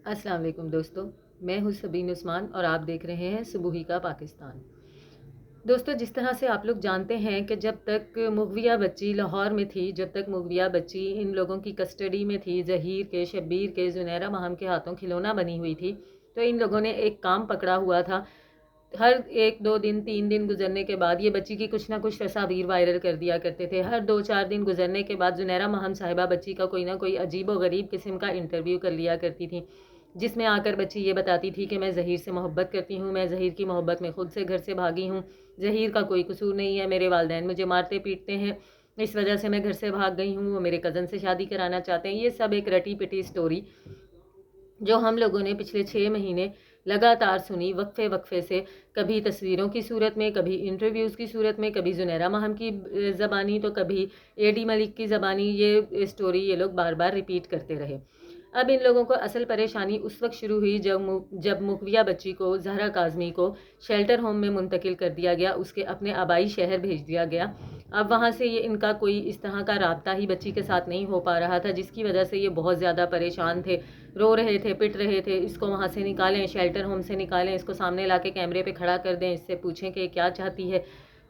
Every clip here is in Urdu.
السلام علیکم دوستو، میں ہوں سبین عثمان اور آپ دیکھ رہے ہیں صبوحی کا پاکستان۔ دوستو، جس طرح سے آپ لوگ جانتے ہیں کہ جب تک مغویہ بچی لاہور میں تھی، جب تک مغویہ بچی ان لوگوں کی کسٹڈی میں تھی، ظہیر کے، شبیر کے، زنیرہ ماہم کے ہاتھوں کھلونا بنی ہوئی تھی، تو ان لوگوں نے ایک کام پکڑا ہوا تھا۔ ہر 1 2 دن 3 دن گزرنے کے بعد یہ بچی کی کچھ نہ کچھ تصاویر وائرل کر دیا کرتے تھے۔ ہر 2 4 دن گزرنے کے بعد زنیرہ ماہم صاحبہ بچی کا کوئی نہ کوئی عجیب و غریب قسم کا انٹرویو کر لیا کرتی تھی، جس میں آ کر بچی یہ بتاتی تھی کہ میں ظہیر سے محبت کرتی ہوں، میں ظہیر کی محبت میں خود سے گھر سے بھاگی ہوں، ظہیر کا کوئی قصور نہیں ہے، میرے والدین مجھے مارتے پیٹتے ہیں، اس وجہ سے میں گھر سے بھاگ گئی ہوں، وہ میرے کزن سے شادی کرانا چاہتے ہیں۔ یہ سب ایک رٹی پٹی سٹوری جو ہم لوگوں نے پچھلے 6 مہینے لگاتار سنی، وقفے وقفے سے، کبھی تصویروں کی صورت میں، کبھی انٹرویوز کی صورت میں، کبھی زنیرہ ماہم کی زبانی تو کبھی اے ڈی ملک کی زبانی۔ یہ سٹوری یہ لوگ بار بار ریپیٹ کرتے رہے۔ اب ان لوگوں کو اصل پریشانی اس وقت شروع ہوئی جب مغویہ بچی کو، زہرا کاظمی کو، شیلٹر ہوم میں منتقل کر دیا گیا، اس کے اپنے آبائی شہر بھیج دیا گیا۔ اب وہاں سے یہ ان کا کوئی اس طرح کا رابطہ ہی بچی کے ساتھ نہیں ہو پا رہا تھا، جس کی وجہ سے یہ بہت زیادہ پریشان تھے، رو رہے تھے، پٹ رہے تھے، اس کو وہاں سے نکالیں، شیلٹر ہوم سے نکالیں، اس کو سامنے لا کے کیمرے پہ کھڑا کر دیں، اس سے پوچھیں کہ کیا چاہتی ہے۔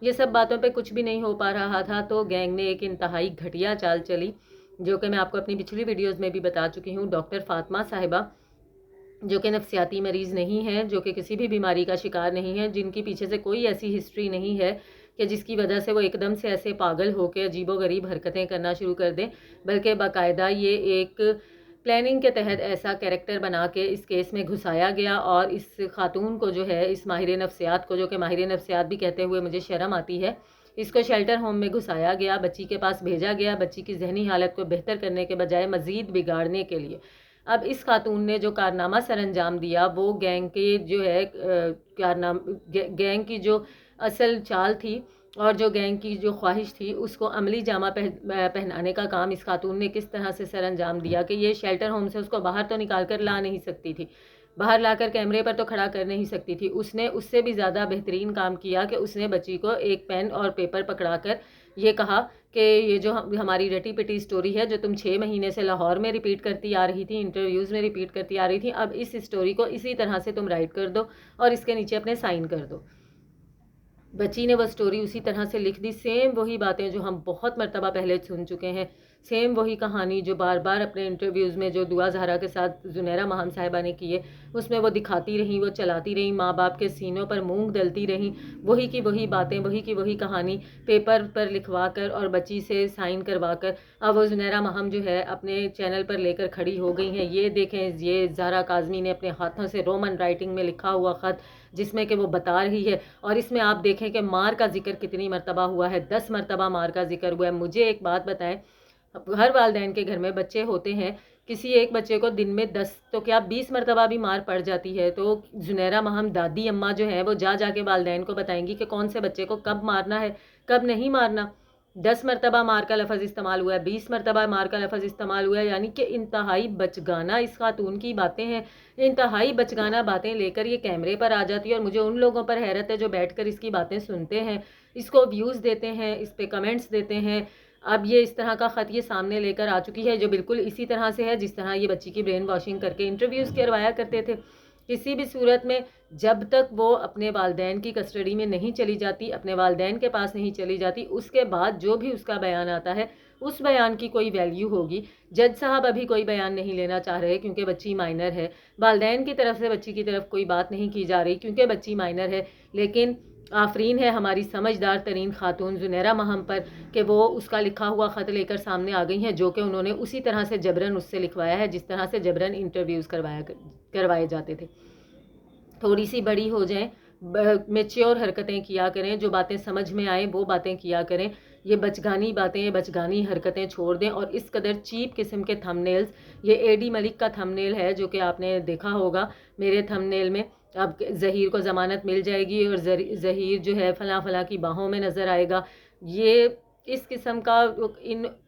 یہ سب باتوں پہ کچھ بھی نہیں ہو پا رہا تھا، تو گینگ نے ایک انتہائی گھٹیا چال چلی، جو کہ میں آپ کو اپنی پچھلی ویڈیوز میں بھی بتا چکی ہوں۔ ڈاکٹر فاطمہ صاحبہ، جو کہ نفسیاتی مریض نہیں ہیں، جو کہ کسی بھی بیماری کا شکار نہیں ہے، جن کی پیچھے سے کوئی ایسی ہسٹری نہیں ہے کہ جس کی وجہ سے وہ ایک دم سے ایسے پاگل ہو کے عجیب و غریب حرکتیں کرنا شروع کر دیں، بلکہ باقاعدہ یہ ایک پلاننگ کے تحت ایسا کیریکٹر بنا کے اس کیس میں گھسایا گیا، اور اس خاتون کو جو ہے، اس ماہر نفسیات کو، جو کہ ماہر نفسیات بھی کہتے ہوئے مجھے شرم آتی ہے، اس کو شیلٹر ہوم میں گھسایا گیا، بچی کے پاس بھیجا گیا، بچی کی ذہنی حالت کو بہتر کرنے کے بجائے مزید بگاڑنے کے لیے۔ اب اس خاتون نے جو کارنامہ سر انجام دیا، وہ گینگ کے جو ہے گینگ کی جو اصل چال تھی اور جو گینگ کی جو خواہش تھی، اس کو عملی جامہ پہنانے کا کام اس خاتون نے کس طرح سے سر انجام دیا کہ یہ شیلٹر ہوم سے اس کو باہر تو نکال کر لا نہیں سکتی تھی، باہر لا کر کیمرے پر تو کھڑا کر نہیں سکتی تھی۔ اس نے اس سے بھی زیادہ بہترین کام کیا کہ اس نے بچی کو ایک پین اور پیپر پکڑا کر یہ کہا کہ یہ جو ہماری رٹی پٹی سٹوری ہے، جو تم 6 مہینے سے لاہور میں ریپیٹ کرتی آ رہی تھی، انٹرویوز میں ریپیٹ کرتی آ رہی تھی، اب اس سٹوری کو اسی طرح سے تم رائٹ کر دو اور اس کے نیچے اپنے سائن کر دو۔ بچی نے وہ سٹوری اسی طرح سے لکھ دی، سیم وہی باتیں جو ہم بہت مرتبہ پہلے سن چکے ہیں، سیم وہی کہانی جو بار بار اپنے انٹرویوز میں جو دعا زہرا کے ساتھ زنیرہ ماہم صاحبہ نے کیے، اس میں وہ دکھاتی رہیں، وہ چلاتی رہیں، ماں باپ کے سینوں پر مونگ ڈلتی رہیں، وہی کی وہی باتیں، وہی کی وہی کہانی پیپر پر لکھوا کر اور بچی سے سائن کروا کر اب وہ زنیرہ ماہم جو ہے اپنے چینل پر لے کر کھڑی ہو گئی ہیں۔ یہ دیکھیں، یہ زہرا کاظمی نے اپنے ہاتھوں سے رومن رائٹنگ میں لکھا ہوا خط، جس میں کہ وہ بتا رہی ہے، اور اس میں آپ دیکھیں کہ مار کا ذکر کتنی مرتبہ ہوا ہے، 10 مرتبہ مار کا ذکر ہوا ہے۔ مجھے ایک بات بتائیں، ہر والدین کے گھر میں بچے ہوتے ہیں، کسی ایک بچے کو دن میں 10 تو کیا 20 مرتبہ بھی مار پڑ جاتی ہے، تو زنیرہ ماہم دادی اماں جو ہیں وہ جا کے والدین کو بتائیں گی کہ کون سے بچے کو کب مارنا ہے، کب نہیں مارنا۔ 10 مرتبہ مار کا لفظ استعمال ہوا ہے، 20 مرتبہ مار کا لفظ استعمال ہوا ہے، یعنی کہ انتہائی بچگانہ اس خاتون کی باتیں ہیں، انتہائی بچگانہ باتیں لے کر یہ کیمرے پر آ جاتی ہے، اور مجھے ان لوگوں پر حیرت ہے جو بیٹھ کر اس کی باتیں سنتے ہیں، اس کو ویوز دیتے ہیں، اس پہ کمنٹس دیتے ہیں۔ اب یہ اس طرح کا خط یہ سامنے لے کر آ چکی ہے، جو بالکل اسی طرح سے ہے جس طرح یہ بچی کی برین واشنگ کر کے انٹرویوز کروایا کرتے تھے۔ کسی بھی صورت میں جب تک وہ اپنے والدین کی کسٹڈی میں نہیں چلی جاتی، اپنے والدین کے پاس نہیں چلی جاتی، اس کے بعد جو بھی اس کا بیان آتا ہے، اس بیان کی کوئی ویلیو ہوگی۔ جج صاحب ابھی کوئی بیان نہیں لینا چاہ رہے کیونکہ بچی مائنر ہے، والدین کی طرف سے بچی کی طرف کوئی بات نہیں کی جا رہی کیونکہ بچی مائنر ہے، لیکن آفرین ہے ہماری سمجھدار ترین خاتون زنیرہ ماہم پر کہ وہ اس کا لکھا ہوا خط لے کر سامنے آ گئی ہیں، جو کہ انہوں نے اسی طرح سے جبرن اس سے لکھوایا ہے جس طرح سے جبرن انٹرویوز کروائے جاتے تھے۔ تھوڑی سی بڑی ہو جائیں، میچیور حرکتیں کیا کریں، جو باتیں سمجھ میں آئیں وہ باتیں کیا کریں، یہ بچگانی باتیں، بچگانی حرکتیں چھوڑ دیں، اور اس قدر چیپ قسم کے تھم نیلز، یہ اے ڈی ملک کا تھم نیل ہے جو کہ آپ نے دیکھا ہوگا میرے تھم نیل میں، اب ظہیر کو ضمانت مل جائے گی اور ظہیر جو ہے فلاں فلاں کی باہوں میں نظر آئے گا، یہ اس قسم کا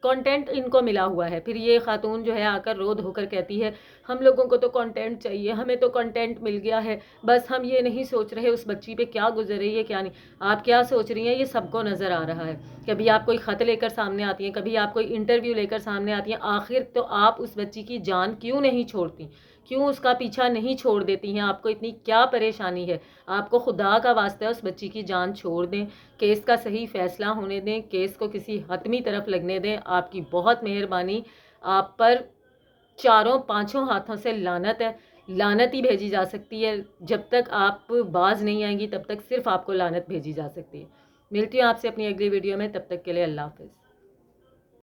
کانٹینٹ ان کو ملا ہوا ہے۔ پھر یہ خاتون جو ہے آ کر رو دھو کر کہتی ہے، ہم لوگوں کو تو کانٹینٹ چاہیے، ہمیں تو کانٹینٹ مل گیا ہے، بس ہم یہ نہیں سوچ رہے اس بچی پہ کیا گزر رہی ہے کیا نہیں۔ آپ کیا سوچ رہی ہیں یہ سب کو نظر آ رہا ہے، کبھی آپ کوئی خط لے کر سامنے آتی ہیں، کبھی آپ کوئی انٹرویو لے کر سامنے آتی ہیں، آخر تو آپ اس بچی کی جان کیوں نہیں چھوڑتی، کیوں اس کا پیچھا نہیں چھوڑ دیتی ہیں؟ آپ کو اتنی کیا پریشانی ہے؟ آپ کو خدا کا واسطہ ہے اس بچی کی جان چھوڑ دیں، کیس کا صحیح فیصلہ ہونے دیں، کیس کو کسی حتمی طرف لگنے دیں۔ آپ کی بہت مہربانی، آپ پر چاروں پانچوں ہاتھوں سے لعنت ہے، لعنت ہی بھیجی جا سکتی ہے۔ جب تک آپ باز نہیں آئیں گی تب تک صرف آپ کو لعنت بھیجی جا سکتی ہے۔ ملتی ہوں آپ سے اپنی اگلی ویڈیو میں، تب تک کے لیے اللہ حافظ۔